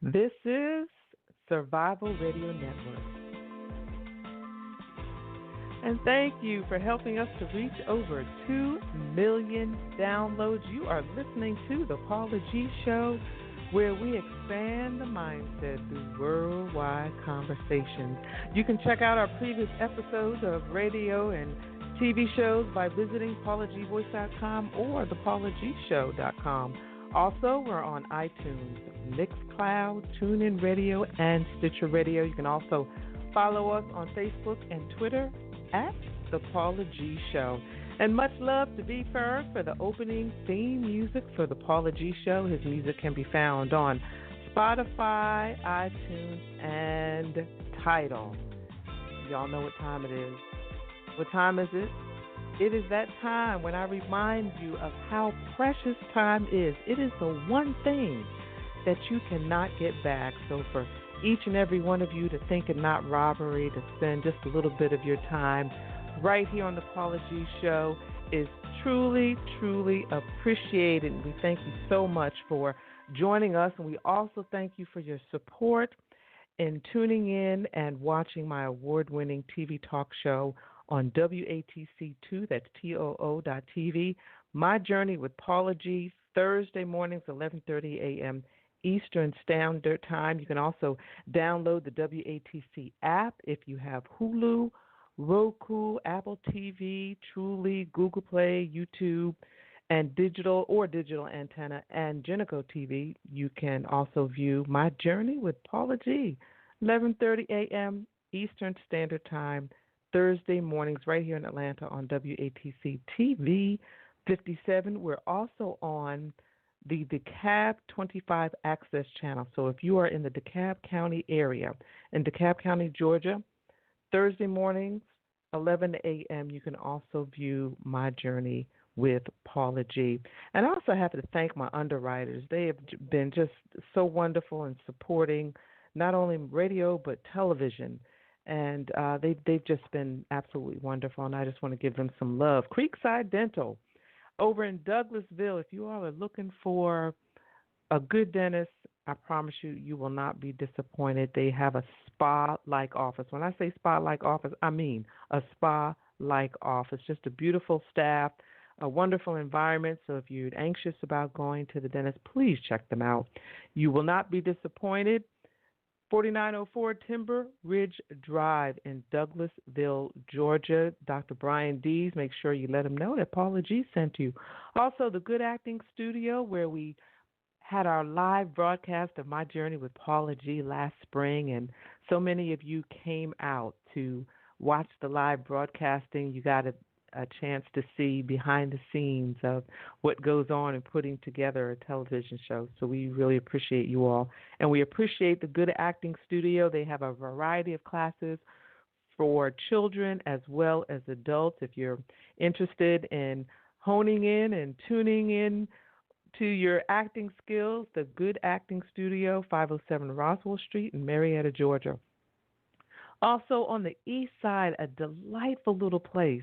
This is Survival Radio Network. And thank you for helping us to reach over 2 million downloads. You are listening to The Paula G Show, where we expand the mindset through worldwide conversations. You can check out our previous episodes of radio and TV shows by visiting paulagvoice.com or thepaulagshow.com. Also, we're on iTunes, Mixcloud, TuneIn Radio, and Stitcher Radio. You can also follow us on Facebook and Twitter at The Paula G Show. And much love to B. Ferg for the opening theme music for The Paula G Show. His music can be found on Spotify, iTunes, and Tidal. Y'all know what time it is. What time is it? It is that time when I remind you of how precious time is. It is the one thing that you cannot get back. So for each and every one of you to think it not robbery to spend just a little bit of your time right here on the Paula G Show is truly, truly appreciated. And we thank you so much for joining us. And we also thank you for your support in tuning in and watching my award-winning TV talk show on WATC2, that's TOO.TV. My Journey with Paula G, Thursday mornings, 11:30 a.m. Eastern Standard Time. You can also download the WATC app if you have Hulu, Roku, Apple TV, Truly, Google Play, YouTube, and digital antenna, and Genico TV. You can also view My Journey with Paula G, 11:30 a.m. Eastern Standard Time, Thursday mornings right here in Atlanta on WATC TV 57. We're also on the DeKalb 25 Access Channel. So if you are in the DeKalb County area, in DeKalb County, Georgia, Thursday mornings, 11 a.m., you can also view My Journey with Paula G. And I also have to thank my underwriters. They have been just so wonderful in supporting not only radio but television. And they've just been absolutely wonderful, and I just want to give them some love. Creekside Dental over in Douglasville, if you all are looking for a good dentist, I promise you, you will not be disappointed. They have a spa-like office. When I say spa-like office, I mean a spa-like office. Just a beautiful staff, a wonderful environment. So if you're anxious about going to the dentist, please check them out. You will not be disappointed. 4904 Timber Ridge Drive in Douglasville, Georgia. Dr. Brian Dees, make sure you let him know that Paula G sent you. Also, the Good Acting Studio, where we had our live broadcast of My Journey with Paula G last spring, and so many of you came out to watch the live broadcasting. You got a chance to see behind the scenes of what goes on in putting together a television show. So we really appreciate you all. And we appreciate the Good Acting Studio. They have a variety of classes for children as well as adults. If you're interested in honing in and tuning in to your acting skills, the Good Acting Studio, 507 Roswell Street in Marietta, Georgia. Also on the east side, a delightful little place,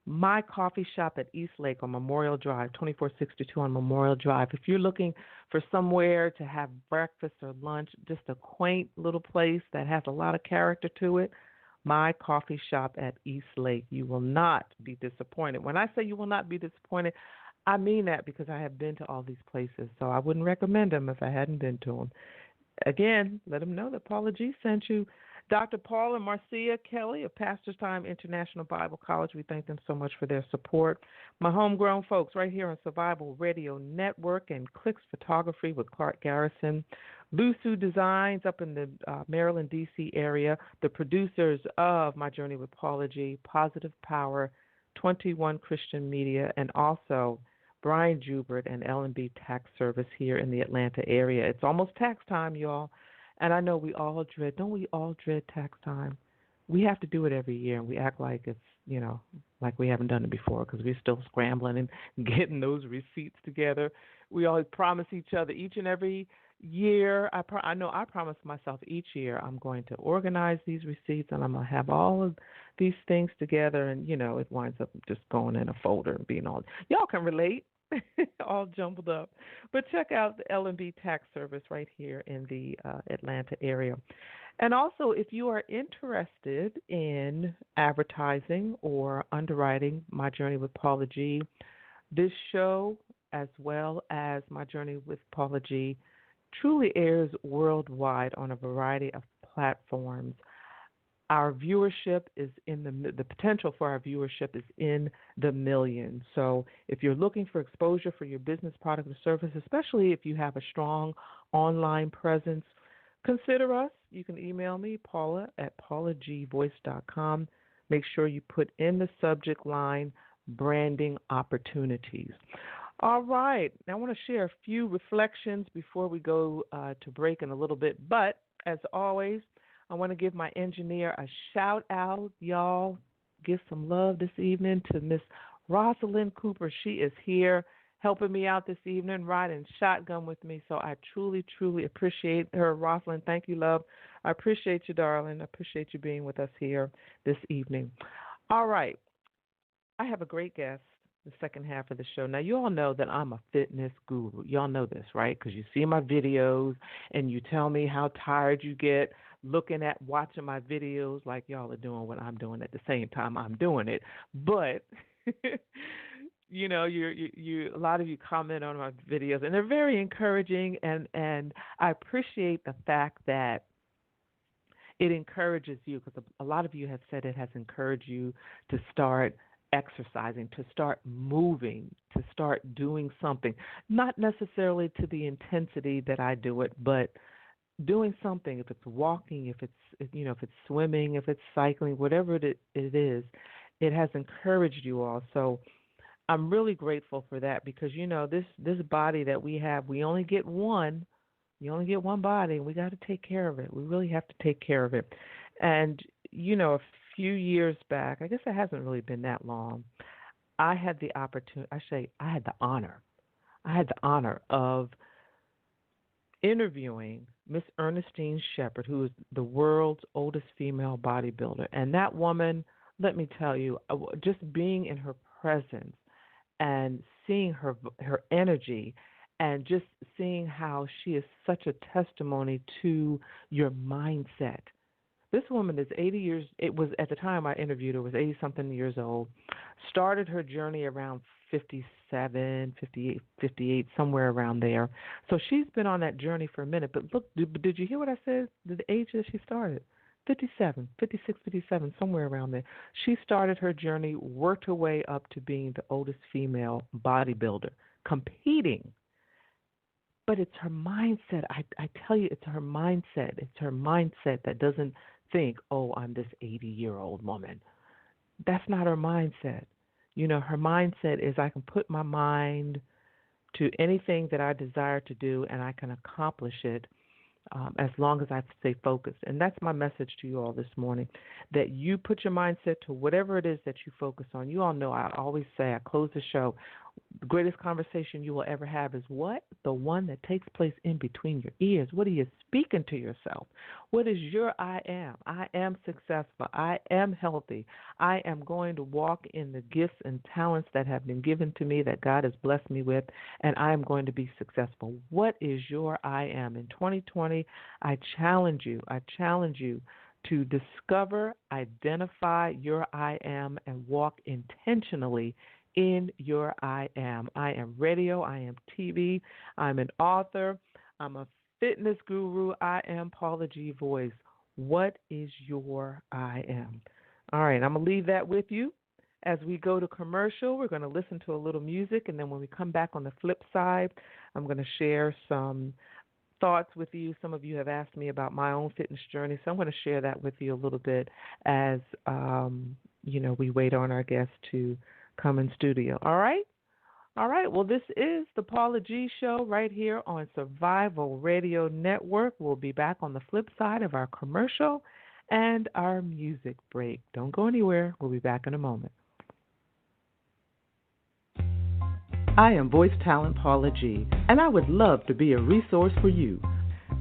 My Coffee Shop at Eastlake on Memorial Drive, 2462 on Memorial Drive. If you're looking for somewhere to have breakfast or lunch, just a quaint little place that has a lot of character to it, My Coffee Shop at Eastlake. You will not be disappointed. When I say you will not be disappointed, I mean that because I have been to all these places, so I wouldn't recommend them if I hadn't been to them. Again, let them know that Paula G sent you. Dr. Paul and Marcia Kelly of Pastor's Time International Bible College, we thank them so much for their support. My homegrown folks right here on Survival Radio Network and Clicks Photography with Clark Garrison. Lusu Designs up in the Maryland, D.C. area. The producers of My Journey with Paula G, Positive Power, 21 Christian Media, and also Brian Jubert and L&B Tax Service here in the Atlanta area. It's almost tax time, y'all. And I know we all dread, don't we all dread tax time? We have to do it every year, and we act like it's, like we haven't done it before because we're still scrambling and getting those receipts together. We always promise each other each and every year. I know I promise myself each year I'm going to organize these receipts, and I'm going to have all of these things together, and, it winds up just going in a folder and being all. Y'all can relate. all jumbled up. But check out the L&B tax service right here in the Atlanta area. And also, if you are interested in advertising or underwriting My Journey with Paula G, this show, as well as My Journey with Paula G, truly airs worldwide on a variety of platforms. Our viewership is in the potential for our viewership is in the millions. So if you're looking for exposure for your business, product, or service, especially if you have a strong online presence, consider us. You can email me, Paula at paulagvoice.com. Make sure you put in the subject line branding opportunities. All right. Now I want to share a few reflections before we go to break in a little bit. But as always, I want to give my engineer a shout out, y'all. Give some love this evening to Miss Rosalind Cooper. She is here helping me out this evening, riding shotgun with me. So I truly, truly appreciate her. Rosalind, thank you, love. I appreciate you, darling. I appreciate you being with us here this evening. All right. I have a great guest the second half of the show. Now, you all know that I'm a fitness guru. Y'all know this, right? Because you see my videos and you tell me how tired you get looking at watching my videos like y'all are doing what I'm doing at the same time I'm doing it. But you know, you a lot of you comment on my videos and they're very encouraging, and I appreciate the fact that it encourages you, because a lot of you have said it has encouraged you to start exercising, to start moving, to start doing something, not necessarily to the intensity that I do it, but doing something. If it's walking, if it's swimming, if it's cycling, whatever it is, it has encouraged you all. So I'm really grateful for that, because this body that we have, we only get one. You only get one body, and we got to take care of it. We really have to take care of it. And a few years back, I guess it hasn't really been that long, I had the opportunity. I had the honor. I had the honor of interviewing Miss Ernestine Shepherd, who is the world's oldest female bodybuilder. And that woman, let me tell you, just being in her presence and seeing her energy, and just seeing how she is such a testimony to your mindset. This woman is 80 years, it was at the time I interviewed her, was 80-something years old, started her journey around 57, 58, 58, somewhere around there. So she's been on that journey for a minute. But look, did you hear what I said? The age that she started? 57, 56, 57, somewhere around there. She started her journey, worked her way up to being the oldest female bodybuilder, competing. But it's her mindset. I tell you, it's her mindset. It's her mindset that doesn't think, oh, I'm this 80-year-old woman. That's not her mindset. Her mindset is, I can put my mind to anything that I desire to do, and I can accomplish it as long as I stay focused. And that's my message to you all this morning, that you put your mindset to whatever it is that you focus on. You all know I always say, I close the show, the greatest conversation you will ever have is what? The one that takes place in between your ears. What are you speaking to yourself? What is your I am? I am successful. I am healthy. I am going to walk in the gifts and talents that have been given to me, that God has blessed me with, and I am going to be successful. What is your I am? In 2020, I challenge you to discover, identify your I am, and walk intentionally in your I am. I am radio, I am TV, I'm an author, I'm a fitness guru, I am Paula G. Voice. What is your I am? All right, I'm going to leave that with you. As we go to commercial, we're going to listen to a little music, and then when we come back on the flip side, I'm going to share some thoughts with you. Some of you have asked me about my own fitness journey, so I'm going to share that with you a little bit as we wait on our guests to come in studio. All right? All right. Well, this is the Paula G Show right here on Survival Radio Network. We'll be back on the flip side of our commercial and our music break. Don't go anywhere. We'll be back in a moment. I am voice talent Paula G, and I would love to be a resource for you.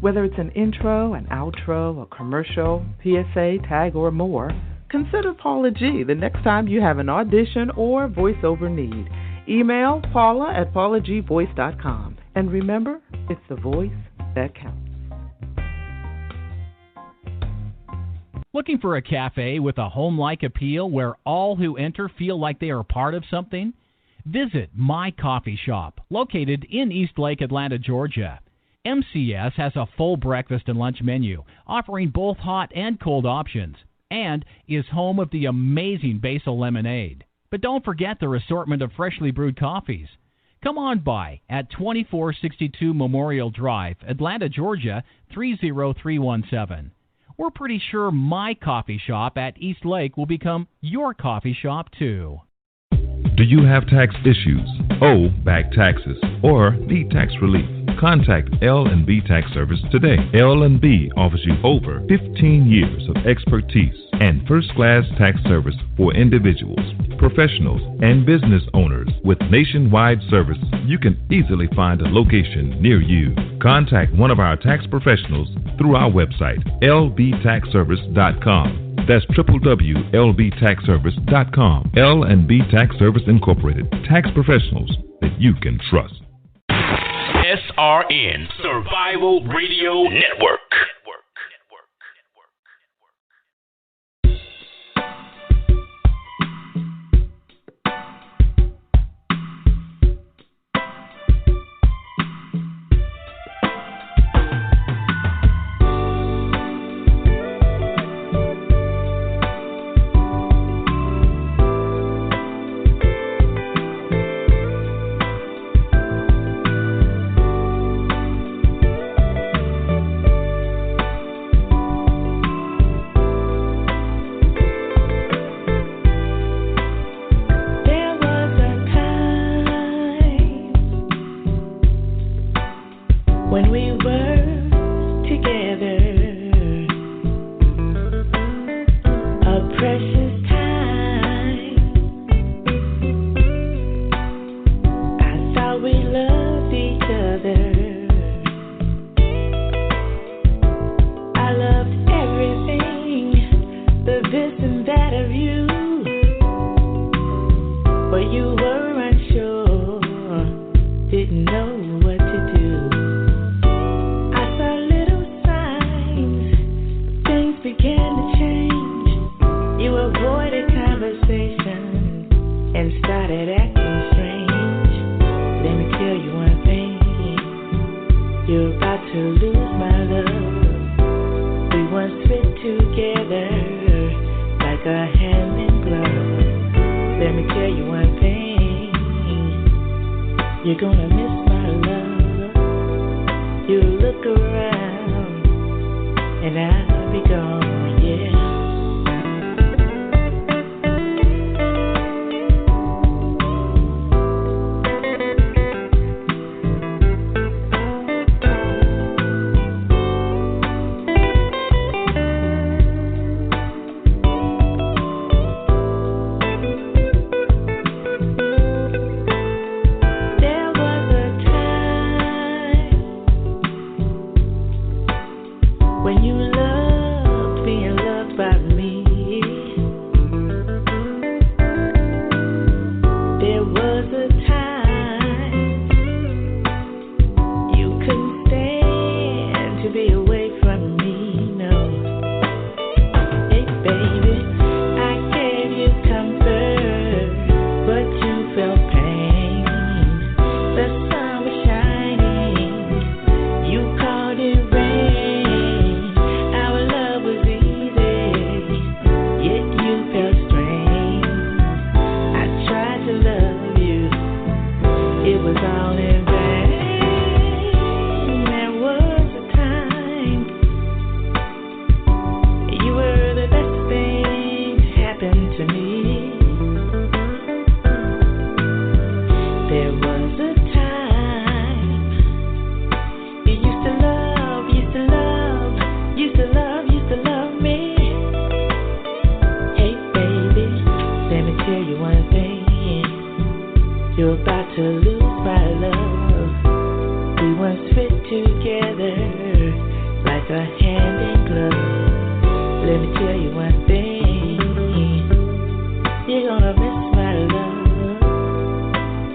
Whether it's an intro, an outro, a commercial, PSA, tag, or more, consider Paula G the next time you have an audition or voiceover need. Email paula@paulagvoice.com. And remember, it's the voice that counts. Looking for a cafe with a home-like appeal where all who enter feel like they are part of something? Visit My Coffee Shop, located in Eastlake, Atlanta, Georgia. MCS has a full breakfast and lunch menu, offering both hot and cold options, and is home of the amazing basil lemonade. But don't forget their assortment of freshly brewed coffees. Come on by at 2462 Memorial Drive, Atlanta, Georgia, 30317. We're pretty sure My Coffee Shop at Eastlake will become your coffee shop, too. Do you have tax issues, owe back taxes, or need tax relief? Contact L&B Tax Service today. L&B offers you over 15 years of expertise and first-class tax service for individuals, professionals, and business owners. With nationwide service, you can easily find a location near you. Contact one of our tax professionals through our website, lbtaxservice.com. That's www.lbtaxservice.com. L&B Tax Service Incorporated. Tax professionals that you can trust. SRN Survival Radio Network.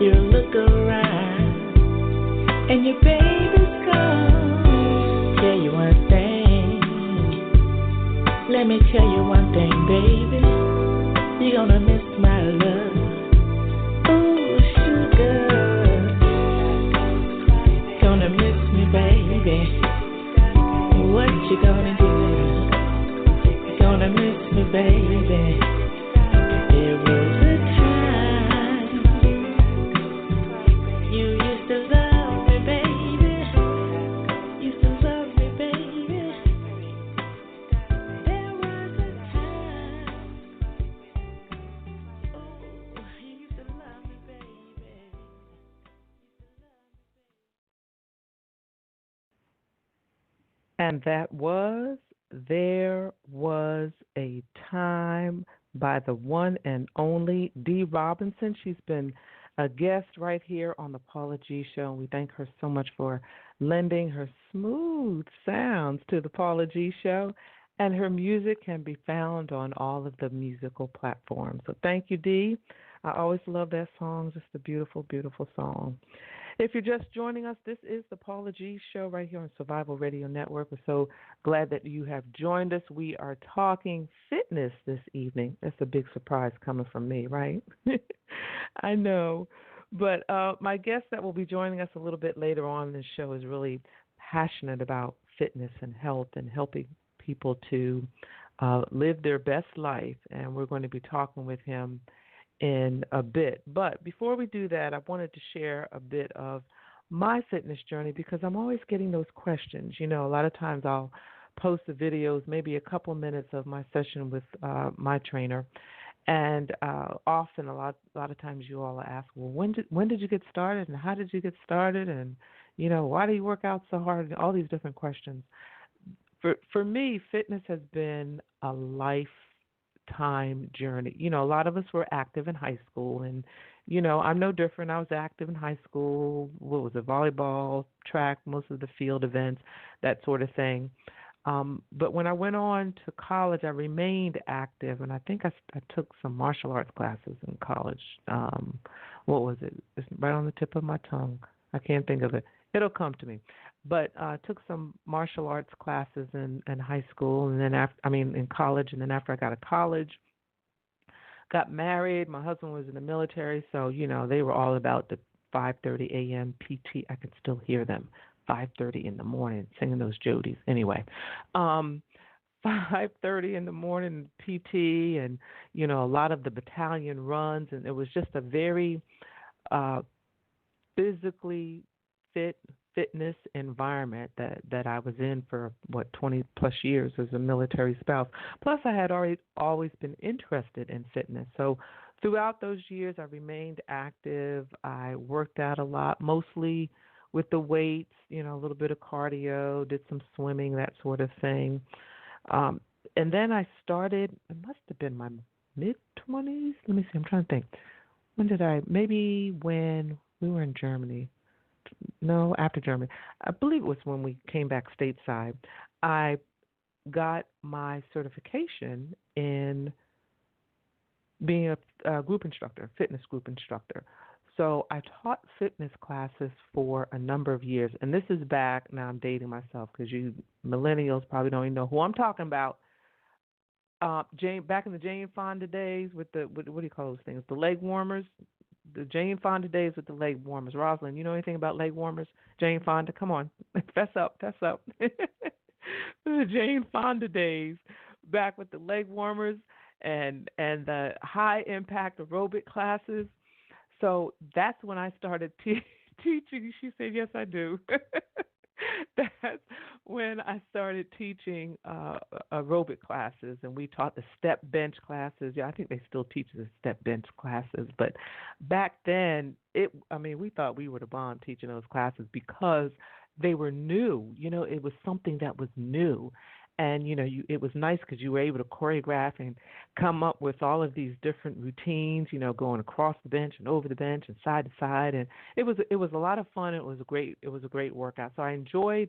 You're baby's gone. Tell you one thing. Let me tell you one thing, baby. You're gonna miss my love. Ooh, sugar. Gonna miss me, baby. What you gonna do? You're gonna miss me, baby. There was a time you used to love me, baby. Used to love me, baby. There was a time. Oh, you used to love me, baby. And that was There Was a Time by the one and only Dee Robinson. She's been a guest right here on the Paula G Show, and we thank her so much for lending her smooth sounds to the Paula G Show. And her music can be found on all of the musical platforms. So thank you, Dee. I always love that song, just a beautiful, beautiful song. If you're just joining us, this is the Paula G Show right here on Survival Radio Network. We're so glad that you have joined us. We are talking fitness this evening. That's a big surprise coming from me, right? I know. But my guest that will be joining us a little bit later on in the show is really passionate about fitness and health and helping people to live their best life. And we're going to be talking with him in a bit. But before we do that, I wanted to share a bit of my fitness journey because I'm always getting those questions. You know, a lot of times I'll post the videos, maybe a couple minutes of my session with my trainer. And often, a lot of times you all ask, well, when did you get started and how did you get started? And, you know, why do you work out so hard? And all these different questions. For me, fitness has been a lifetime journey. You know, a lot of us were active in high school, and, you know, I'm no different. I was active in high school. What was it, volleyball, track, most of the field events, that sort of thing. But when I went on to college, I remained active, and I think I took some martial arts classes in college. What was it? It's right on the tip of my tongue. I can't think of it. It'll come to me. But I took some martial arts classes in high school, and then in college, and then after I got to college, got married. My husband was in the military, so, you know, they were all about the 5:30 a.m. PT. I could still hear them, 5:30 in the morning, singing those Jodies. Anyway, 5:30 in the morning PT, and, you know, a lot of the battalion runs, and it was just a very physically fitness environment that I was in for 20 plus years as a military spouse. Plus I had always been interested in fitness. So throughout those years I remained active. I worked out a lot, mostly with the weights, you know, a little bit of cardio, did some swimming, that sort of thing. And then I started, it must have been my mid-20s. Let me see, I'm trying to think. Maybe when we were in Germany. No, after Germany. I believe it was when we came back stateside. I got my certification in being a group instructor, fitness group instructor. So I taught fitness classes for a number of years. And this is back, now I'm dating myself because you millennials probably don't even know who I'm talking about. Back in the Jane Fonda days with what do you call those things? The leg warmers. The Jane Fonda days with the leg warmers. Rosalind, you know anything about leg warmers? Jane Fonda, come on, fess up. The Jane Fonda days, back with the leg warmers and the high impact aerobic classes. So that's when I started teaching. She said, "Yes, I do." That's when I started teaching aerobic classes, and we taught the step bench classes. Yeah, I think they still teach the step bench classes. But back then, we thought we were the bomb teaching those classes because they were new. You know, it was something that was new. And, you know, it was nice because you were able to choreograph and come up with all of these different routines, you know, going across the bench and over the bench and side to side. And it was a lot of fun. It was a great workout. So I enjoyed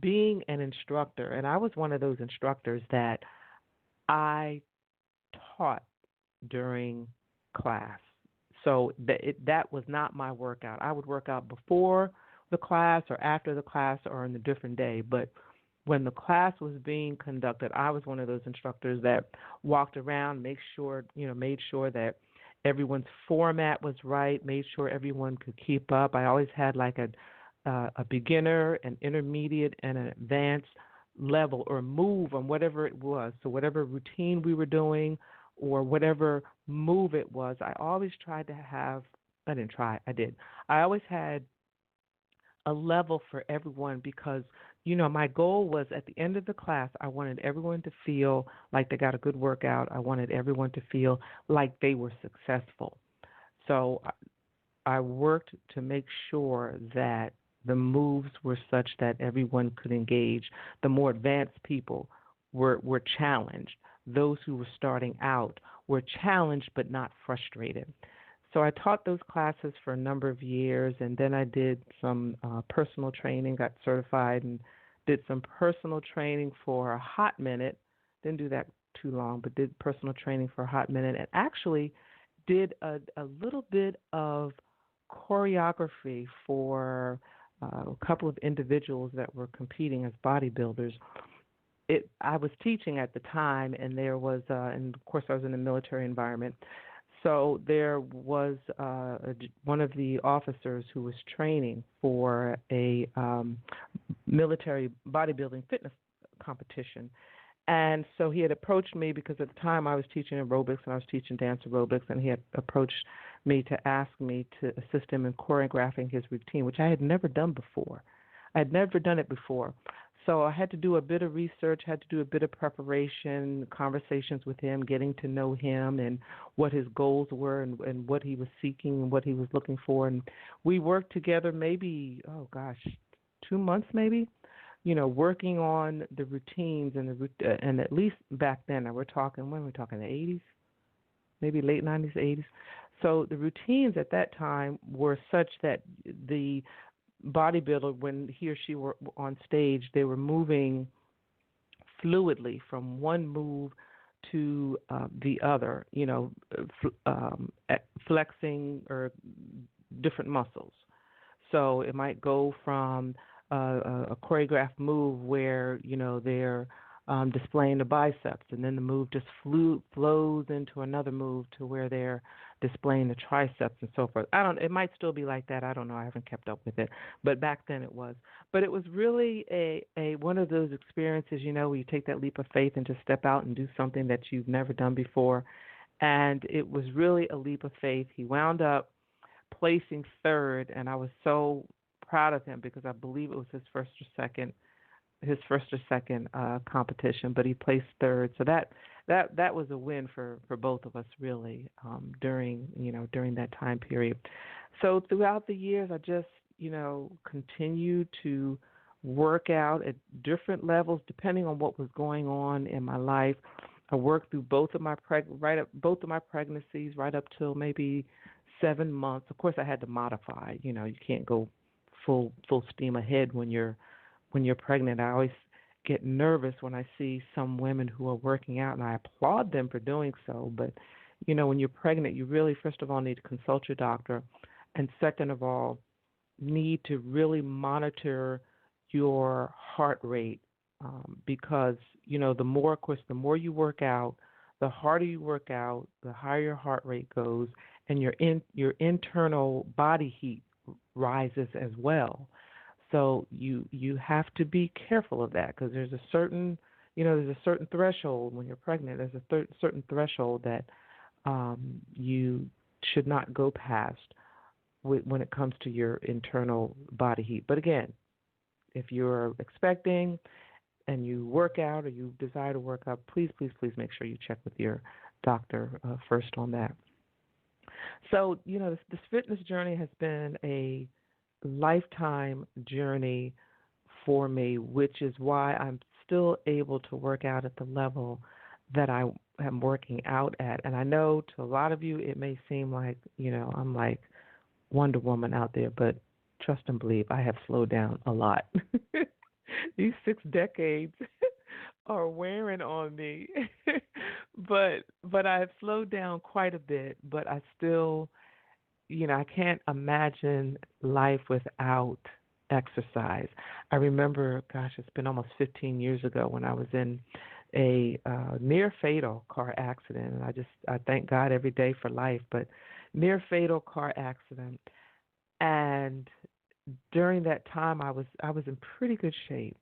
being an instructor. And I was one of those instructors that I taught during class. So that was not my workout. I would work out before the class or after the class or on a different day. But when the class was being conducted, I was one of those instructors that walked around, made sure that everyone's format was right, made sure everyone could keep up. I always had like a beginner, an intermediate, and an advanced level or move on whatever it was. So whatever routine we were doing or whatever move it was, I always tried to have, I didn't try, I did. I always had a level for everyone because, my goal was at the end of the class, I wanted everyone to feel like they got a good workout. I wanted everyone to feel like they were successful. So I worked to make sure that the moves were such that everyone could engage. The more advanced people were challenged. Those who were starting out were challenged but not frustrated. So I taught those classes for a number of years, and then I did some personal training, got certified, and did some personal training for a hot minute. Didn't do that too long, but did personal training for a hot minute, and actually did a little bit of choreography for a couple of individuals that were competing as bodybuilders. I was teaching at the time, and there was, and of course I was in a military environment, so there was one of the officers who was training for a military bodybuilding fitness competition. And so he had approached me because at the time I was teaching aerobics and I was teaching dance aerobics, and he had approached me to ask me to assist him in choreographing his routine, which I had never done before. I had never done it before. So I had to do a bit of research, had to do a bit of preparation, conversations with him, getting to know him and what his goals were and what he was seeking and what he was looking for. And we worked together maybe, 2 months maybe, working on the routines and at least back then, when we're talking the 80s, maybe late 90s, 80s. So the routines at that time were such that the bodybuilder, when he or she were on stage, they were moving fluidly from one move to the other, flexing or different muscles. So it might go from a choreographed move where, they're displaying the biceps, and then the move just flows into another move to where they're displaying the triceps and so forth. It might still be like that. I don't know. I haven't kept up with it. But back then it was. But it was really a one of those experiences, where you take that leap of faith and just step out and do something that you've never done before. And it was really a leap of faith. He wound up placing third, and I was so proud of him because I believe it was his first or second competition, but he placed third. So that was a win for both of us, really, during that time period. So throughout the years, I just continued to work out at different levels depending on what was going on in my life. I worked through both of my pregnancies right up till maybe 7 months. Of course, I had to modify. You can't go full steam ahead when you're pregnant. I always get nervous when I see some women who are working out, and I applaud them for doing so. But, when you're pregnant, you really, first of all, need to consult your doctor, and second of all, need to really monitor your heart rate because, the more you work out, the harder you work out, the higher your heart rate goes, and your internal body heat rises as well. So you have to be careful of that because there's a certain threshold when you're pregnant. There's a certain threshold that you should not go past when it comes to your internal body heat. But again, if you're expecting and you work out or you desire to work out, please make sure you check with your doctor first on that. So, this fitness journey has been a lifetime journey for me, which is why I'm still able to work out at the level that I am working out at. And I know to a lot of you it may seem like, I'm like Wonder Woman out there, but trust and believe I have slowed down a lot. These 6 decades are wearing on me. but I have slowed down quite a bit, but I still I can't imagine life without exercise. I remember, gosh, it's been almost 15 years ago when I was in a near fatal car accident, and I thank God every day for life, but near fatal car accident. And during that time, I was in pretty good shape,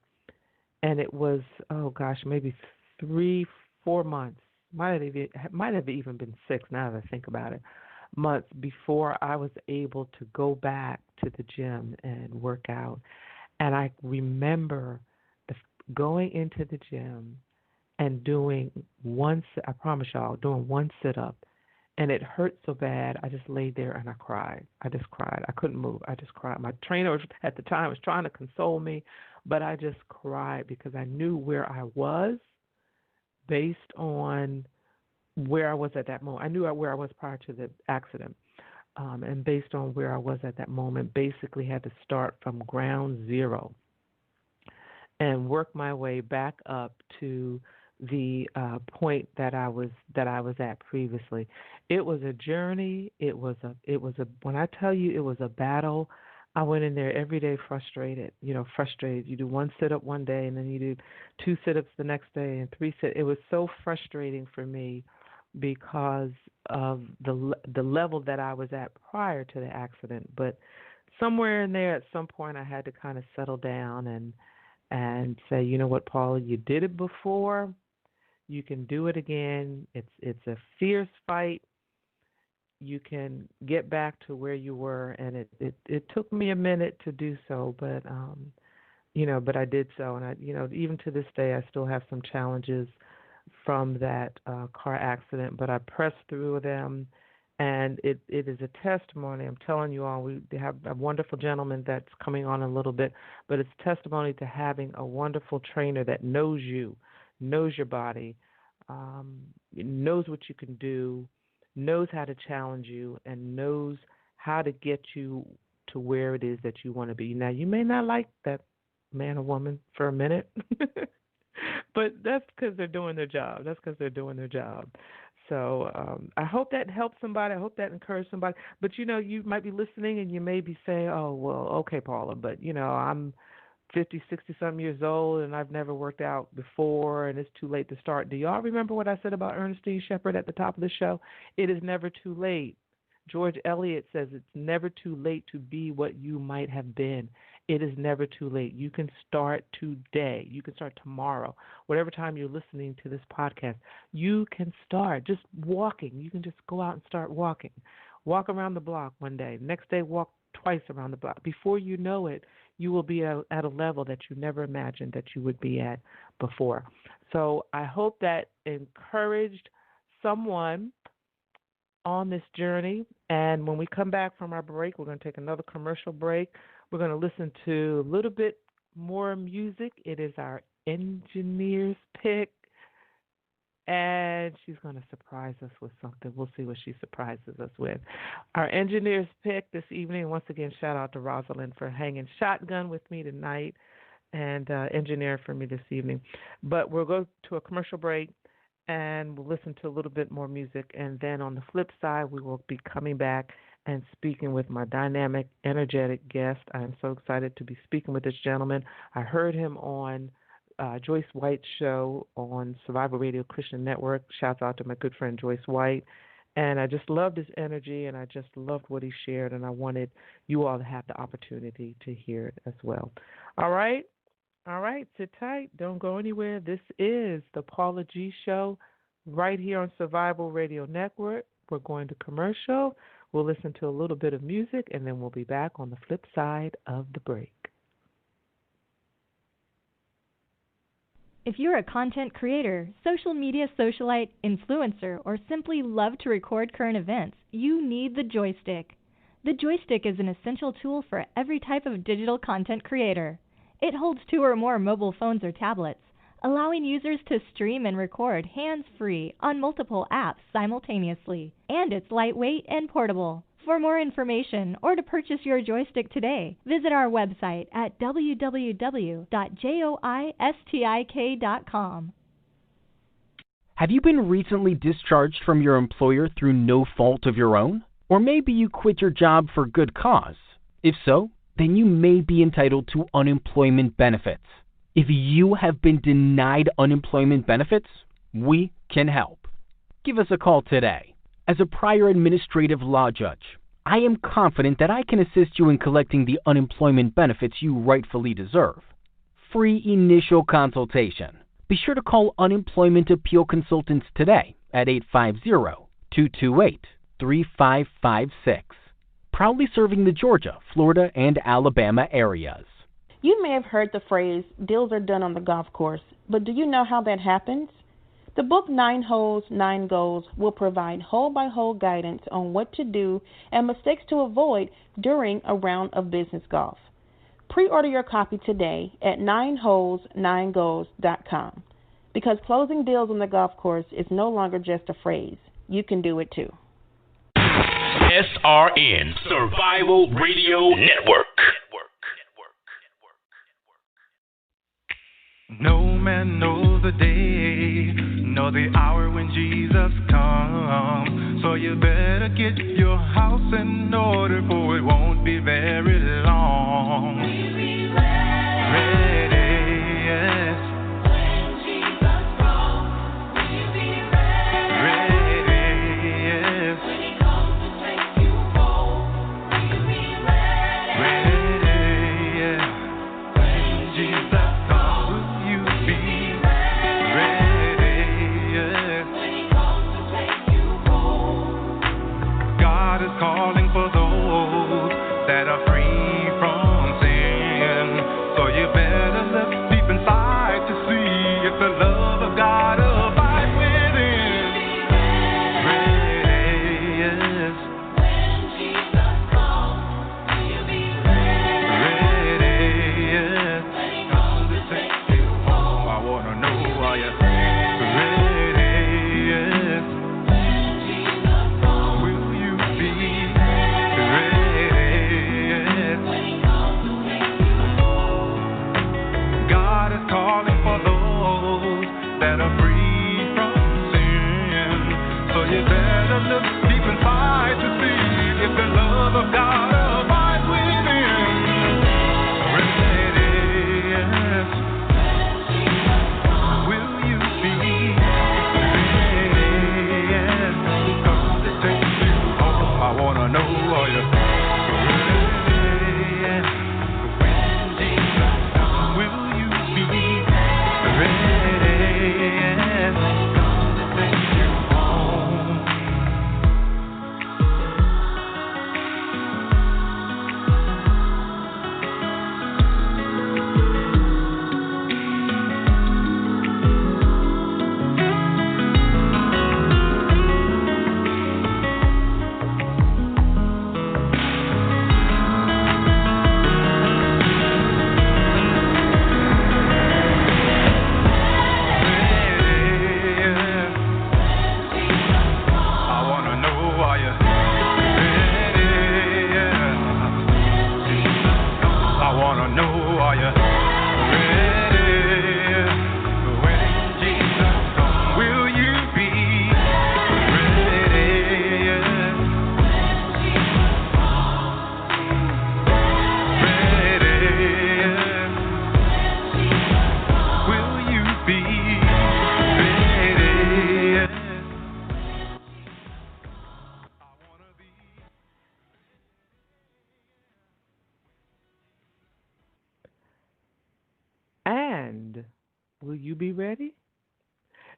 and it was, oh gosh, maybe 3-4 months, might have even been 6 now that I think about it, months before I was able to go back to the gym and work out. And I remember going into the gym and doing I promise y'all, doing one sit-up. And it hurt so bad, I just laid there and I cried. I just cried. I couldn't move. I just cried. My trainer at the time was trying to console me, but I just cried because I knew where I was based on where I was at that moment. I knew where I was prior to the accident. And based on where I was at that moment, basically had to start from ground zero and work my way back up to the point that I was at previously. It was a journey. It was a when I tell you it was a battle. I went in there every day frustrated. Frustrated. You do one sit-up one day, and then you do 2 sit-ups the next day, and 3 sit. It was so frustrating for me because of the level that I was at prior to the accident. But somewhere in there, at some point, I had to kind of settle down and say, you know what, Paula, you did it before. You can do it again. It's a fierce fight. You can get back to where you were, and it took me a minute to do so, but but I did so, and even to this day, I still have some challenges from that car accident, but I pressed through them, and it is a testimony. I'm telling you all, we have a wonderful gentleman that's coming on a little bit, but it's testimony to having a wonderful trainer that knows you, knows your body, knows what you can do, knows how to challenge you, and knows how to get you to where it is that you want to be. Now, you may not like that man or woman for a minute, but that's because they're doing their job. So I hope that helps somebody. I hope that encouraged somebody. But, you might be listening and you may be saying, oh, well, okay, Paula, but, I'm 50, 60-some years old, and I've never worked out before, and it's too late to start. Do y'all remember what I said about Ernestine Shepherd at the top of the show? It is never too late. George Eliot says it's never too late to be what you might have been. It is never too late. You can start today. You can start tomorrow. Whatever time you're listening to this podcast, you can start just walking. You can just go out and start walking. Walk around the block one day. Next day, walk twice around the block. Before you know it, you will be at a level that you never imagined that you would be at before. So I hope that encouraged someone on this journey. And when we come back from our break, we're going to take another commercial break. We're going to listen to a little bit more music. It is our engineer's pick, and she's going to surprise us with something. We'll see what she surprises us with. Our engineer's pick this evening, once again, shout out to Rosalind for hanging shotgun with me tonight and engineering for me this evening. But we'll go to a commercial break, and we'll listen to a little bit more music. And then on the flip side, we will be coming back and speaking with my dynamic, energetic guest. I am so excited to be speaking with this gentleman. I heard him on Joyce White's show on Survival Radio Christian Network. Shouts out to my good friend Joyce White. And I just loved his energy, and I just loved what he shared, and I wanted you all to have the opportunity to hear it as well. All right, sit tight. Don't go anywhere. This is the Paula G Show right here on Survival Radio Network. We're going to commercial. We'll listen to a little bit of music, and then we'll be back on the flip side of the break. If you're a content creator, social media socialite, influencer, or simply love to record current events, you need the joystick. The joystick is an essential tool for every type of digital content creator. It holds 2 or more mobile phones or tablets, allowing users to stream and record hands-free on multiple apps simultaneously, and it's lightweight and portable. For more information or to purchase your joystick today, visit our website at www.joystik.com. Have you been recently discharged from your employer through no fault of your own? Or maybe you quit your job for good cause? If so, then you may be entitled to unemployment benefits. If you have been denied unemployment benefits, we can help. Give us a call today. As a prior administrative law judge, I am confident that I can assist you in collecting the unemployment benefits you rightfully deserve. Free initial consultation. Be sure to call Unemployment Appeal Consultants today at 850-228-3556. Proudly serving the Georgia, Florida, and Alabama areas. You may have heard the phrase, deals are done on the golf course, but do you know how that happens? The book 9 Holes, 9 Goals will provide hole-by-hole guidance on what to do and mistakes to avoid during a round of business golf. Pre-order your copy today at 9holes9goals.com because closing deals on the golf course is no longer just a phrase. You can do it too. SRN Survival Radio Network. No man knows the day, nor the hour when Jesus comes. So you better get your house in order, for it won't be very long. Ready, yes. When Jesus comes, will you be ready? Ready, yes. When he comes to take you home, will you be ready? Ready, yes. When Jesus comes, will you be ready? Yes. When he comes to take you home. God is calling for those that are free from sin. So you better look deep inside to see if the love of God abides within. Ready, yes. When Jesus comes, will you be ready? Ready, yes. When he comes to take you home, I wanna know, are you ready? Yes. When Jesus comes, will you be ready? Yes. When he comes to take you home. God is calling for those that are free from sin. So you better look deep inside to see if the love of God abides within. Ready, yes. Will you be ready? Yes. Come to take you home. I wanna know, are you ready? Yes. When Jesus comes, will you be ready? Yes. Come to take you home. And will you be ready?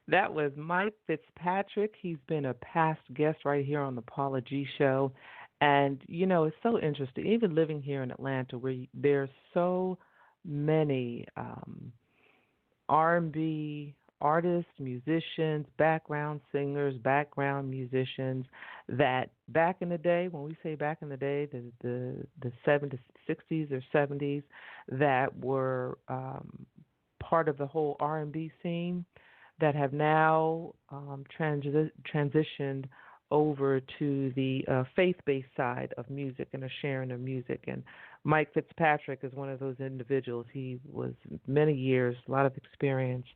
That was Mike Fitzpatrick. He's been a past guest right here on the Paula G Show. And, you know, it's so interesting, even living here in Atlanta, where there's so many R&B artists, musicians, background singers, background musicians, that back in the day, when we say back in the day, the 70s, 60s or 70s, that were part of the whole R&B scene, that have now transitioned over to the faith-based side of music and a sharing of music. And Mike Fitzpatrick is one of those individuals. He was many years, a lot of experience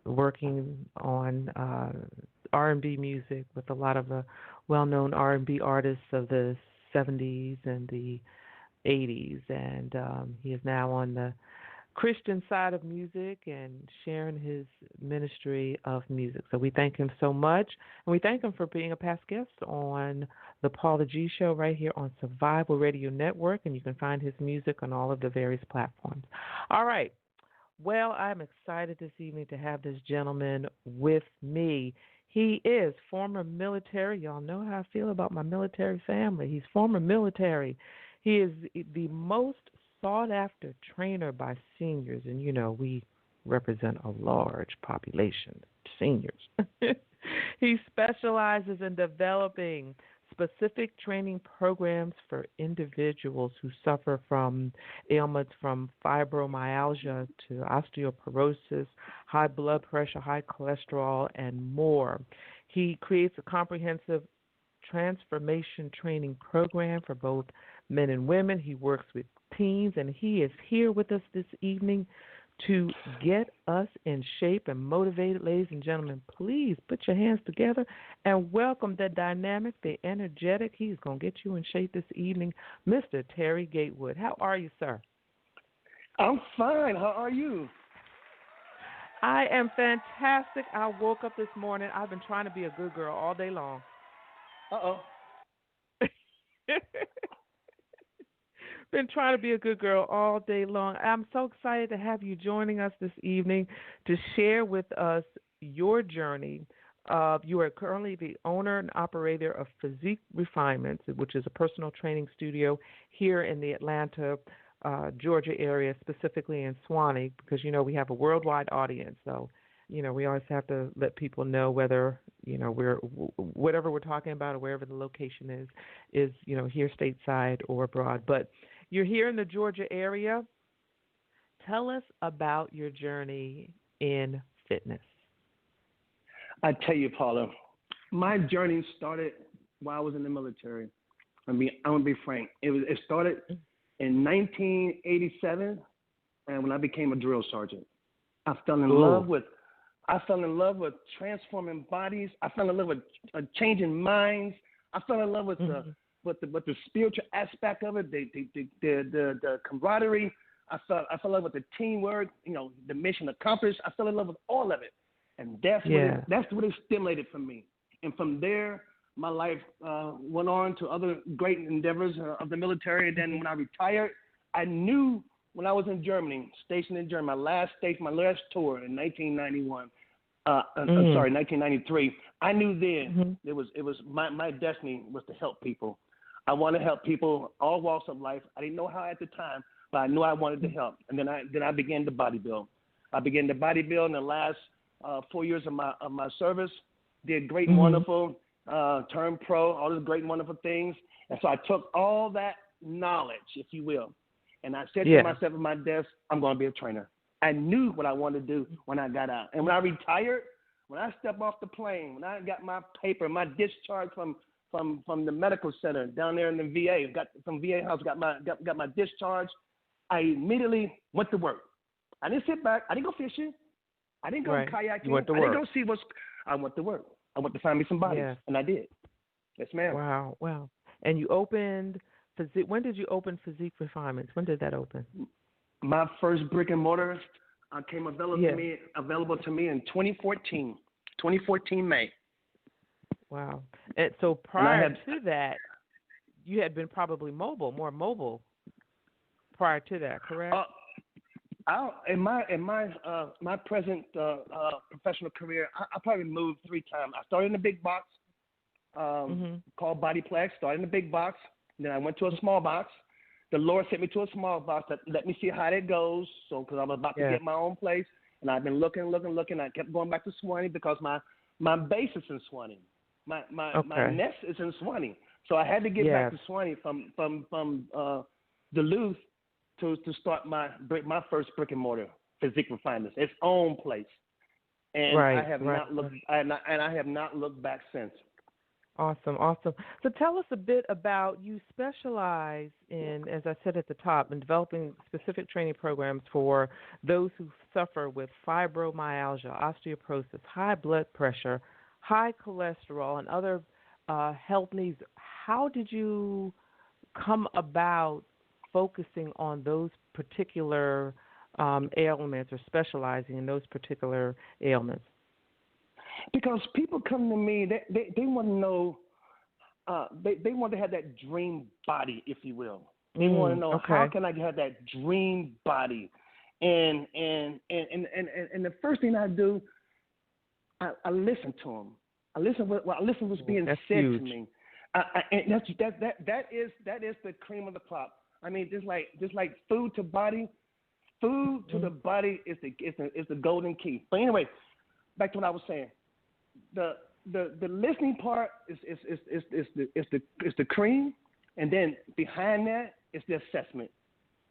working on R&B music with a lot of the well-known R&B artists of the 70s and the '80s, and he is now on the Christian side of music and sharing his ministry of music. So we thank him so much, and we thank him for being a past guest on the Paula G Show right here on Survival Radio Network, and you can find his music on all of the various platforms. All right. Well, I'm excited this evening to have this gentleman with me. He is former military. Y'all know how I feel about my military family. He's former military. He is the most sought-after trainer by seniors, and you know we represent a large population, seniors. He specializes in developing specific training programs for individuals who suffer from ailments from fibromyalgia to osteoporosis, high blood pressure, high cholesterol, and more. He creates a comprehensive transformation training program for both men and women. He works with teens, and he is here with us this evening to get us in shape and motivated. Ladies and gentlemen, please put your hands together and welcome the dynamic, the energetic. He's going to get you in shape this evening, Mr. Terry Gatewood. How are you, sir? I'm fine. How are you? I am fantastic. I woke up this morning. I've been trying to be a good girl all day long. Uh-oh. Been trying to be a good girl all day long. I'm so excited to have you joining us this evening to share with us your journey. You are currently the owner and operator of Physique Refinements, which is a personal training studio here in the Atlanta, Georgia area, specifically in Swanee, because, you know, we have a worldwide audience. So, you know, we always have to let people know whether, you know, whatever we're talking about or wherever the location is, you know, here stateside or abroad. But you're here in the Georgia area. Tell us about your journey in fitness. I tell you, Paula, my journey started while I was in the military. I'm gonna be frank. It started in 1987, and when I became a drill sergeant, I fell in love with transforming bodies. I fell in love with changing minds. I fell in love with the spiritual aspect of it, the camaraderie. I fell in love with the teamwork, you know, the mission accomplished. I fell in love with all of it. And that's what it stimulated for me. And from there, my life went on to other great endeavors of the military. And then when I retired, I knew when I was in Germany, stationed in Germany, my last tour in 1991, 1993, I knew then it was my destiny was to help people. I want to help people, all walks of life. I didn't know how at the time, but I knew I wanted to help. And then I began to bodybuild. I began to bodybuild in the last 4 years of my service. Did great and wonderful, turned pro, all those great and wonderful things. And so I took all that knowledge, if you will, and I said to myself at my desk, I'm going to be a trainer. I knew what I wanted to do when I got out. And when I retired, when I stepped off the plane, when I got my paper, my discharge from the medical center down there in the VA, got from VA house, got my discharge, I immediately went to work. I didn't sit back. I didn't go fishing. I didn't go kayaking. I didn't go see I went to work. I went to find me some bodies, and I did. Yes, ma'am. Wow. And you opened Physique. When did you open Physique Refinements? When did that open? My first brick and mortar came available to me in 2014 May. Wow. And so prior to that, you had been probably more mobile prior to that, correct? In my present professional career, I probably moved 3 times. I started in a big box called Bodyplex. Started in a big box, then I went to a small box. The Lord sent me to a small box that let me see how that goes. So, because I was about to get my own place, and I've been looking. I kept going back to Swanee because my base is in Swanee. My nest is in Swanee. So I had to get back to Swanee from Duluth to start my first brick and mortar Physique Refinements, its own place. And I have not looked back since. Awesome. So tell us a bit about, you specialize in, as I said at the top, in developing specific training programs for those who suffer with fibromyalgia, osteoporosis, high blood pressure, high cholesterol, and other health needs. How did you come about focusing on those particular ailments or specializing in those particular ailments? Because people come to me, they want to know, they want to have that dream body, if you will. They want to know, how can I have that dream body? And the first thing I do, I listen to them. I listen what's being said to me. And that is the cream of the crop. I mean, just like food to body, food to the body is the golden key. But anyway, back to what I was saying. The listening part is the cream, and then behind that is the assessment.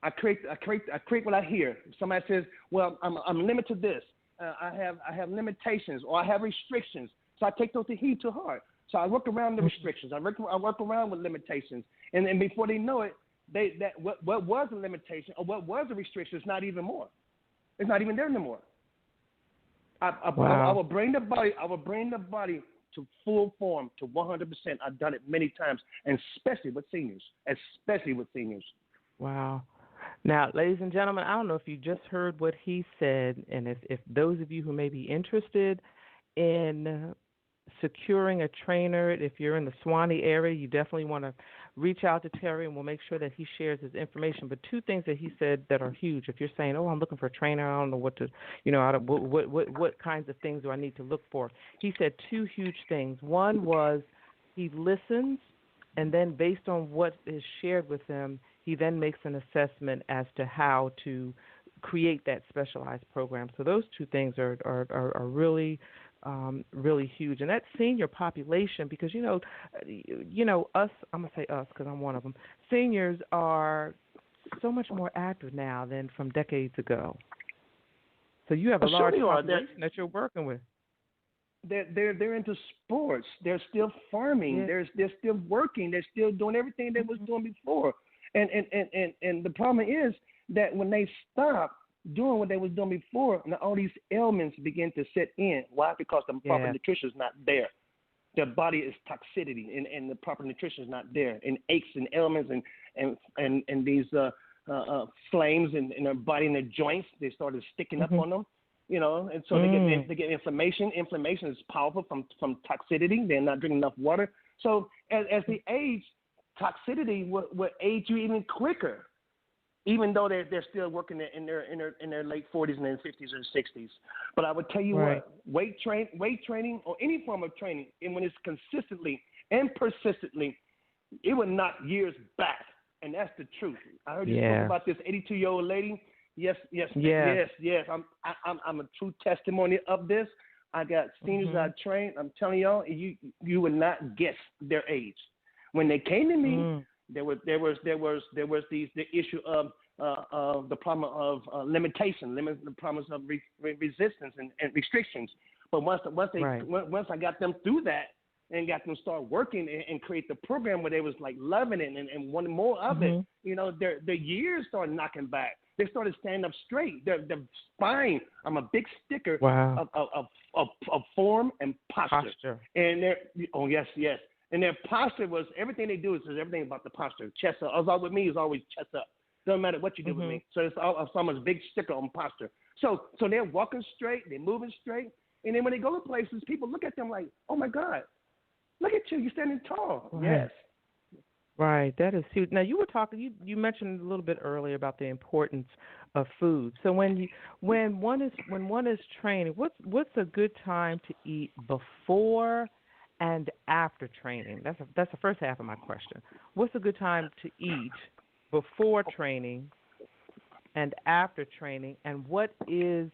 I create what I hear. If somebody says, "Well, I'm limited to this. I have limitations or I have restrictions," so I take those to heed to heart. So I work around the restrictions. I work around with limitations, and before they know it, what was a limitation or what was a restriction is not even more. It's not even there anymore. I will bring the body. I will bring the body to full form, to 100%. I've done it many times, and especially with seniors. Wow. Now, ladies and gentlemen, I don't know if you just heard what he said, and if those of you who may be interested in securing a trainer, if you're in the Swanee area, you definitely want to reach out to Terry, and we'll make sure that he shares his information. But two things that he said that are huge. If you're saying, "Oh, I'm looking for a trainer, I don't know what to, what kinds of things do I need to look for?" He said two huge things. One was he listens, and then based on what is shared with him, he then makes an assessment as to how to create that specialized program. So those two things are really really huge. And that senior population, because, us, I'm going to say us because I'm one of them, seniors are so much more active now than from decades ago. So you have a large population that you're working with. They're into sports. They're still farming. They're still working. They're still doing everything they was doing before. And the problem is that when they stop doing what they was doing before, and all these ailments begin to set in. Why? Because the proper nutrition is not there. Their body is toxicity, and the proper nutrition is not there. And aches and ailments and these flames in their body and their joints, they started sticking up on them. And so they get inflammation. Inflammation is powerful from toxicity. They're not drinking enough water. So as they age, toxicity will age you even quicker, even though they're still working in their late 40s and their 50s or 60s. But I would tell you what, weight training or any form of training, and when it's consistently and persistently, it will knock years back, and that's the truth. I heard you talk about this 82-year-old lady. Yes. I'm a true testimony of this. I got seniors I trained. I'm telling y'all, you would not guess their age. When they came to me, there was the issue of the problem of limitation, the problems of resistance and restrictions. But once I got them through that and got them start working and create the program where they was like loving it and wanting more of it, their years started knocking back. They started standing up straight. Their spine. I'm a big sticker of form and posture. And yes. And their posture was, everything they do is everything about the posture. Chest up. With me is always chest up. Doesn't matter what you do with me. So it's almost big sticker on posture. So they're walking straight, they're moving straight. And then when they go to places, people look at them like, "Oh my God, look at you, you're standing tall." Yes. Right, that is huge. Now you were talking, you mentioned a little bit earlier about the importance of food. So when one is training, what's a good time to eat before and after training? That's the first half of my question. What's a good time to eat before training and after training, and what is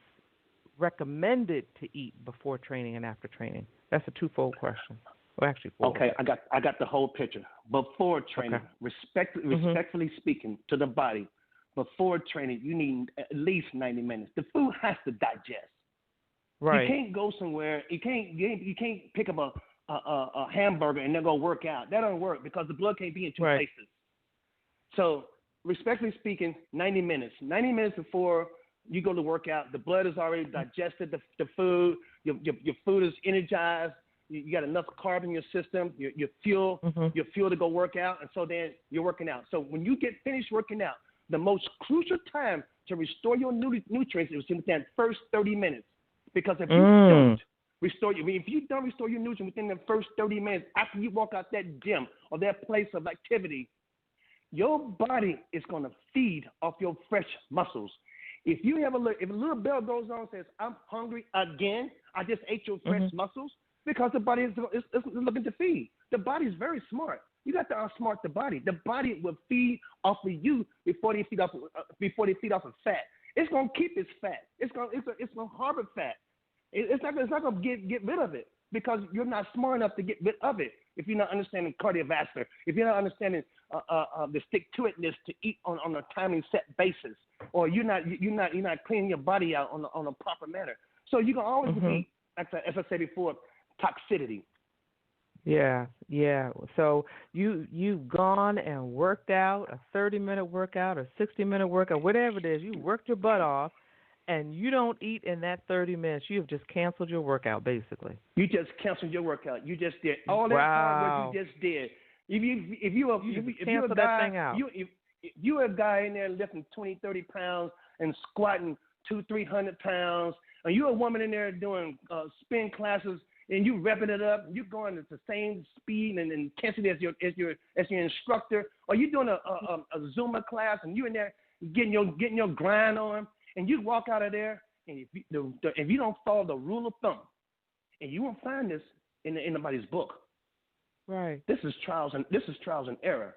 recommended to eat before training and after training? That's a twofold question. Well, actually, four. Okay, I got the whole picture. Before training, respectfully speaking to the body, before training, you need at least 90 minutes. The food has to digest. Right. You can't go somewhere. You can't pick up a hamburger and then go work out. That don't work because the blood can't be in two places. So, respectfully speaking, 90 minutes. 90 minutes before you go to work out, the blood has already digested the food. Your food is energized. You got enough carbs in your system, your fuel, your fuel to go work out, and so then you're working out. So when you get finished working out, the most crucial time to restore your nutrients is within that first 30 minutes. Because if you don't if you don't restore your nutrients within the first 30 minutes after you walk out that gym or that place of activity, your body is going to feed off your fresh muscles. If you have if a little bell goes on and says, I'm hungry again, I just ate your fresh muscles, because the body is looking to feed. The body is very smart. You got to outsmart the body. The body will feed off of you before they feed off of fat. It's going to keep its fat. It's going to harbor fat. It's not going to get rid of it, because you're not smart enough to get rid of it. If you're not understanding cardiovascular, if you're not understanding the stick-to-itness to eat on a timely set basis, or you're not cleaning your body out on a proper manner, so you can always be, as I said before, toxicity. Yeah. So you've gone and worked out a 30-minute workout or 60-minute workout, whatever it is. You worked your butt off, and you don't eat in that 30 minutes. You have just canceled your workout, basically. You just canceled your workout. You just did all that hard work you just did. If you're a guy, that thing out. If you're a guy in there lifting 20, 30 pounds and squatting 200-300 pounds, and you're a woman in there doing spin classes, and you repping it up, you're going at the same speed and intensity as your instructor, or you're doing a Zumba class, and you're in there getting your grind on, and you walk out of there, and if you don't follow the rule of thumb, and you won't find this in anybody's book. Right. This is trials and error.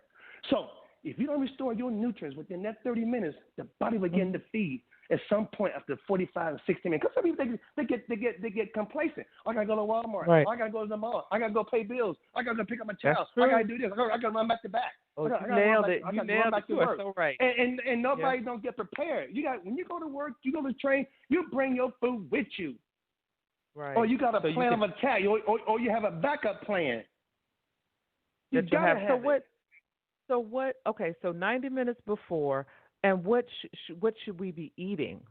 So if you don't restore your nutrients within that 30 minutes, the body will begin to feed at some point after 45 and 60 minutes. Because some people they get complacent. I gotta go to Walmart. Right. I gotta go to the mall. I gotta go pay bills. I gotta go pick up my child. I gotta do this. I gotta run back to back. Oh, you nailed it. You nailed it. You are so right. And nobody don't get prepared. When you go to work, you go to train, you bring your food with you. Right. Or you got a plan of attack, or you have a backup plan. You gotta have it. So what? Okay, so 90 minutes before, and what should we be eating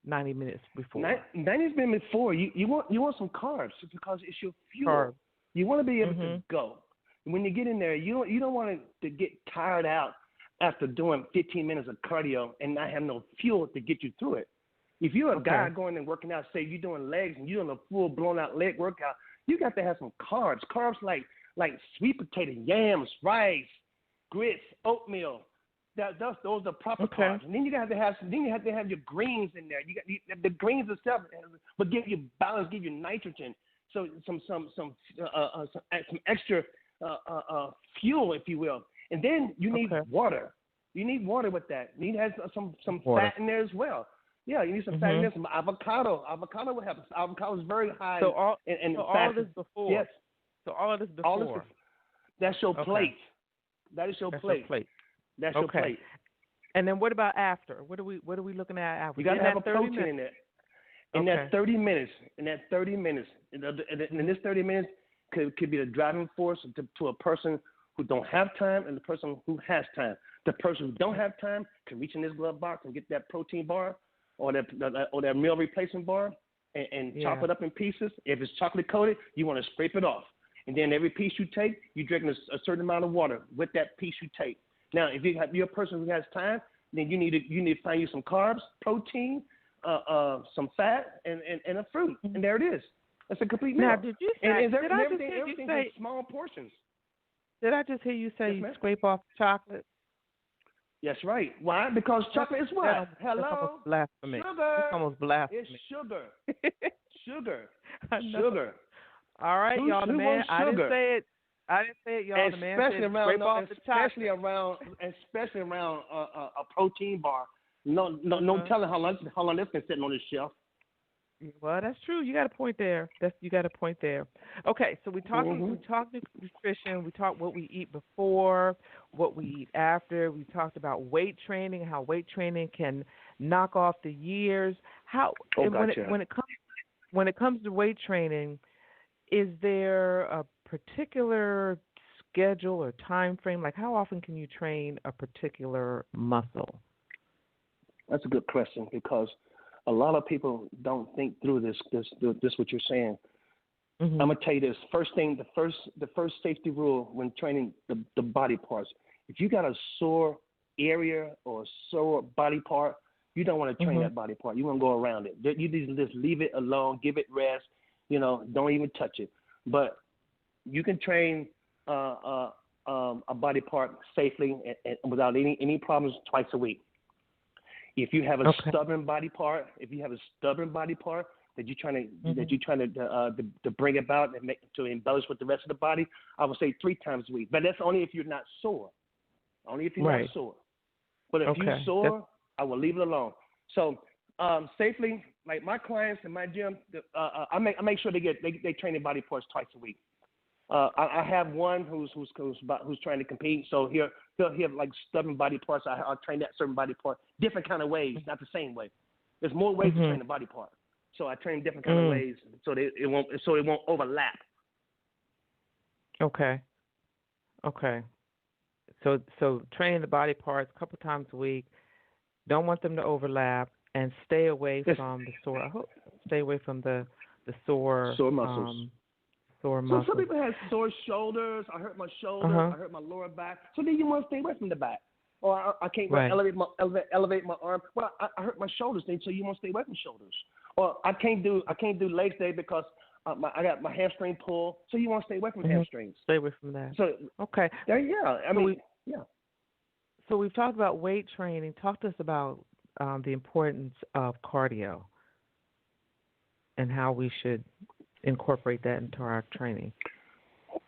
90 minutes before? 90 minutes before, you want some carbs, because it's your fuel. Carbs. You want to be able to go. When you get in there, you don't want to get tired out after doing 15 minutes of cardio and not have no fuel to get you through it. If you're a guy going and working out, say you're doing legs and you're doing a full blown out leg workout, you got to have some carbs. Carbs like sweet potato, yams, rice, grits, oatmeal. Those are proper carbs. And then you have to have your greens in there. The greens itself will give you balance, give you nitrogen. So some extra fuel, if you will. And then you need water. You need water with that. You need to have some fat in there as well. Yeah, you need some fat in there. Some avocado. Avocado will help. Avocado is very high in fat. All of this before. Yes. So all of this before. That's your plate. That is your plate. That's your plate. And then what about after? What are we looking at after? You got to have a protein in there. In that 30 minutes, and this 30 minutes could be the driving force to a person who don't have time and the person who has time. The person who don't have time can reach in this glove box and get that protein bar or that meal replacement bar and chop it up in pieces. If it's chocolate coated, you want to scrape it off. And then every piece you take, you drink a certain amount of water with that piece you take. Now, if you're a person who has time, then you need to find you some carbs, protein, some fat, and a fruit, and there it is. That's a complete meal. Now, did you say? Everything's in small portions. Did I just hear you say you scrape off chocolate? Yes, right. Why? Because chocolate is what? That's almost blasphemy. Sugar. It's almost blasphemy. It's sugar. Sugar. Sugar. All right, y'all. The man. I didn't say it. Y'all. The man said scrape off the chocolate. Especially around a protein bar. No telling how long that's been sitting on this shelf. Well, that's true. You got a point there. You got a point there. Okay, so we talked nutrition. We talked what we eat before, what we eat after. We talked about weight training, how weight training can knock off the years. When it comes to weight training, is there a particular schedule or time frame? Like, how often can you train a particular muscle? That's a good question, because a lot of people don't think through this what you're saying. I'm gonna tell you this. First thing, the first safety rule when training the body parts. If you got a sore area or a sore body part, you don't want to train that body part. You want to go around it. You just leave it alone, give it rest. Don't even touch it. But you can train a body part safely and without any problems twice a week. If you have a stubborn body part, that you're trying to bring about and to embellish with the rest of the body, I would say 3 times a week. But that's only if you're not sore. Only if you're not sore. But if you're sore, I will leave it alone. So safely, like my clients in my gym, I make sure they train their body parts twice a week. I have one who's trying to compete, so he'll have like stubborn body parts. I'll train that certain body part different kind of ways, not the same way. There's more ways to train the body part, so I train different kind of ways so it won't overlap. Okay. So training the body parts a couple times a week. Don't want them to overlap, and stay away from the sore. Stay away from the sore muscles. Sore So muscles. some people have sore shoulders. I hurt my shoulder. I hurt my lower back. So then you want to stay away from the back. Or I can't elevate my arm. Well, I hurt my shoulders. Then so you want to stay away from shoulders. Or I can't do legs day because I got my hamstring pulled. So you want to stay away from hamstrings. Stay away from that. So okay. Yeah. So we've talked about weight training. Talk to us about the importance of cardio and how we should incorporate that into our training.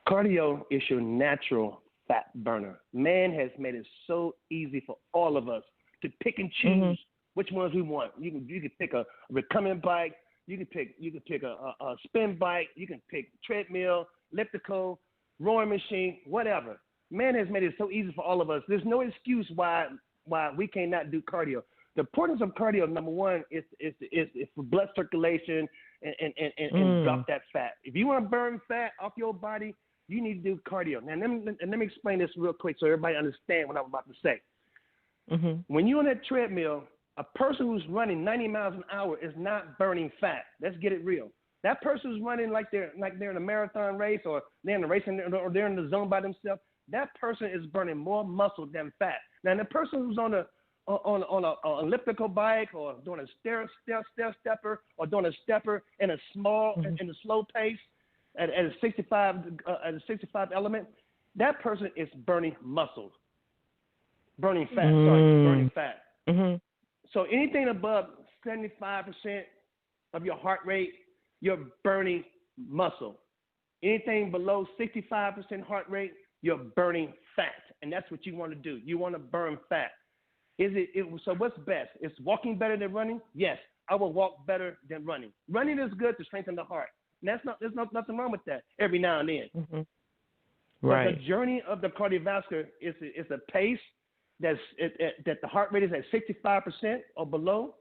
Cardio is your natural fat burner. Man has made it so easy for all of us to pick and choose which ones we want. You can pick a recumbent bike. You can pick a spin bike. You can pick treadmill, elliptical, rowing machine, whatever. Man has made it so easy for all of us. There's no excuse why we cannot do cardio. The importance of cardio, number one, is for blood circulation and drop that fat. If you want to burn fat off your body, you need to do cardio. Now, let me explain this real quick so everybody understands what I'm about to say. When you're on that treadmill, a person who's running 90 miles an hour is not burning fat. Let's get it real. That person who's running like they're in a marathon race or they're in a race or they're in the zone by themselves, that person is burning more muscle than fat. Now, the person who's on an elliptical bike or doing a stepper or doing a stepper in a small in a slow pace at a 65 element, that person is burning muscle, burning fat. So anything above 75% of your heart rate, you're burning muscle. Anything below 65% heart rate, you're burning fat, and that's what you want to do. You want to burn fat. So what's best? Is walking better than running? Yes, I will walk better than running. Running is good to strengthen the heart. And there's nothing wrong with that every now and then. But the journey of the cardiovascular is a pace that the heart rate is at 65% or below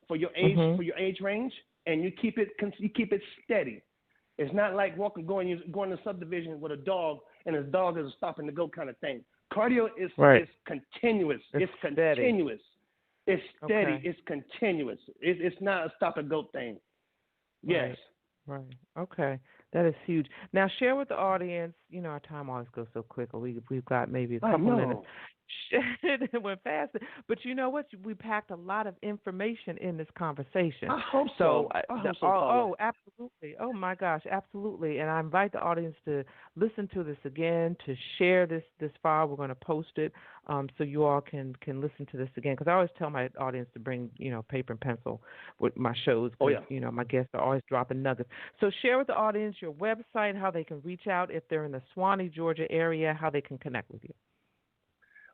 for your age range, and you keep it steady. It's not like going to subdivision with a dog and his dog is stopping to go kind of thing. Cardio is continuous. It's continuous. It's steady. Okay. It's continuous. It's not a stop and go thing. Yes. Right. Okay. That is huge. Now, share with the audience. Our time always goes so quick. We've got maybe a couple minutes. It went fast. But you know what? We packed a lot of information in this conversation. I hope so. Absolutely. Oh, my gosh, absolutely. And I invite the audience to listen to this again, to share this file. We're going to post it so you all can listen to this again. Because I always tell my audience to bring, paper and pencil with my shows. My guests are always dropping nuggets. So share with the audience your website, how they can reach out if they're in the Swanee, Georgia area, how they can connect with you.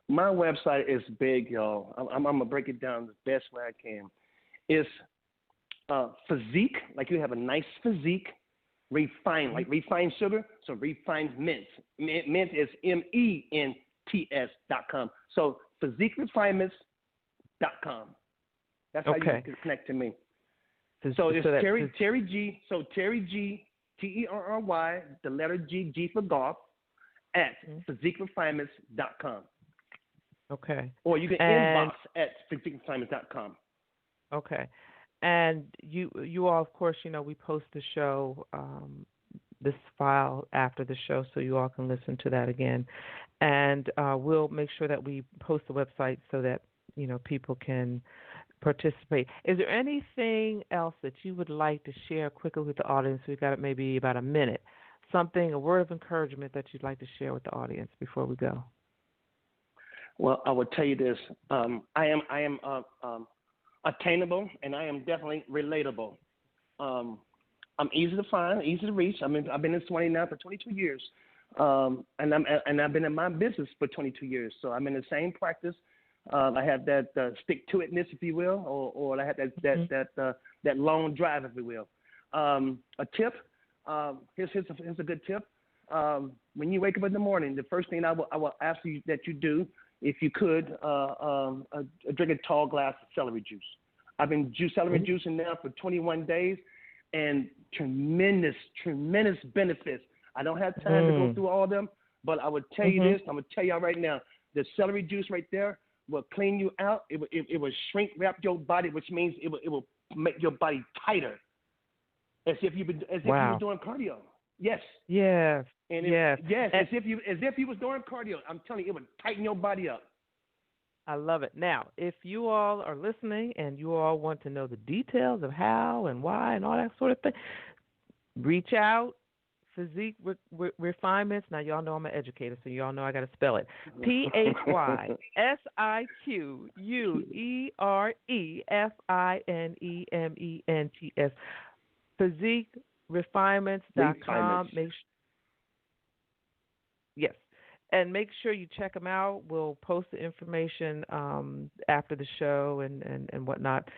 My website is big, y'all. I'm going to break it down the best way I can. It's Physique, like you have a nice physique, refined, like refined sugar, so Refinements. Mint is MENTS.com. So PhysiqueRefinements.com. That's how you can connect to me. So it's Terry G. So Terry G, Terry, the letter G for golf, at PhysiqueRefinements.com. Okay. Or you can inbox at PhysiqueRefinements.com. Okay. And you all, of course, we post the show this file after the show so you all can listen to that again. And we'll make sure that we post the website so that, people can participate. Is there anything else that you would like to share quickly with the audience? We've got maybe about a minute. Something, a word of encouragement that you'd like to share with the audience before we go. Well, I will tell you this. I am attainable, and I am definitely relatable. I'm easy to find, easy to reach. I've been in Swanee now for 22 years, and I've been in my business for 22 years. So I'm in the same practice. I have that stick-to-itness, if you will, or I have that long drive, if you will. A tip. Here's a good tip. When you wake up in the morning, the first thing I will ask you that you do, if you could, drink a tall glass of celery juice. I've been celery juicing now for 21 days, and tremendous benefits. I don't have time to go through all of them, but I would tell you this. I'm going to tell y'all right now, the celery juice right there will clean you out. It will shrink wrap your body, which means it will make your body tighter, as if you were doing cardio. Yes. Yes. And yes. As if you was doing cardio. I'm telling you, it would tighten your body up. I love it. Now, if you all are listening and you all want to know the details of how and why and all that sort of thing, reach out. Physique Refinements. Now, y'all know I'm an educator, so y'all know I got to spell it. PhysiqueRefinements. PhysiqueRefinements.com. Yes. And make sure you check them out. We'll post the information after the show and whatnot.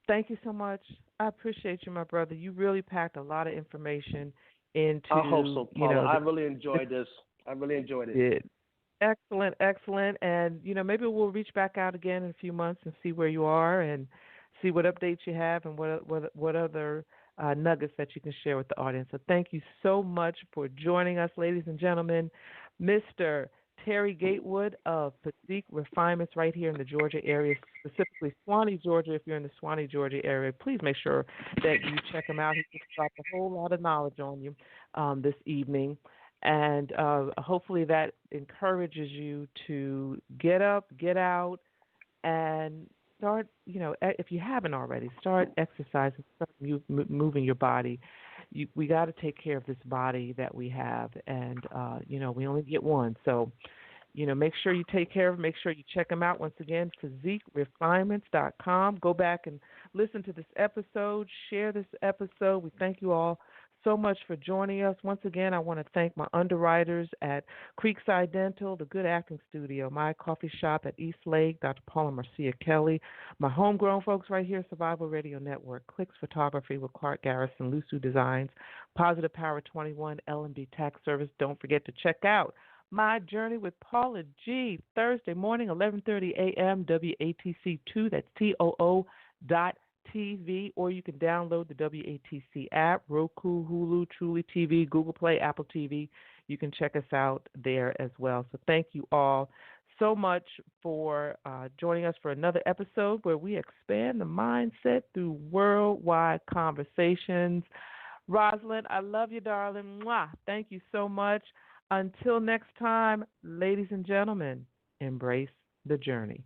Thank you so much. I appreciate you, my brother. You really packed a lot of information into. I hope so, Paula. I really enjoyed this. I really enjoyed it. Excellent. And, maybe we'll reach back out again in a few months and see where you are and see what updates you have and what other nuggets that you can share with the audience. So thank you so much for joining us, ladies and gentlemen. Mr. Terry Gatewood of Physique Refinements right here in the Georgia area, specifically Swanee, Georgia. If you're in the Swanee, Georgia area, please make sure that you check him out. He just dropped a whole lot of knowledge on you this evening. And hopefully that encourages you to get up, get out, and start, if you haven't already, start exercising, start moving your body. We got to take care of this body that we have, and, we only get one. So, make sure you take care of it. Make sure you check them out. Once again, PhysiqueRefinements.com. Go back and listen to this episode. Share this episode. We thank you all so much for joining us. Once again, I want to thank my underwriters at Creekside Dental, the Good Acting Studio, my coffee shop at East Lake, Dr. Paula Marcia Kelly, my homegrown folks right here, Survival Radio Network, Clicks Photography with Clark Garrison, Lusu Designs, Positive Power 21, L&B Tax Service. Don't forget to check out My Journey with Paula G, Thursday morning, 11:30 a.m., WATC2, that's TOO.TV, or you can download the WATC app, Roku, Hulu, Truly TV, Google Play, Apple TV. You can check us out there as well. So thank you all so much for joining us for another episode where we expand the mindset through worldwide conversations. Rosalind, I love you, darling. Mwah. Thank you so much. Until next time, ladies and gentlemen, embrace the journey.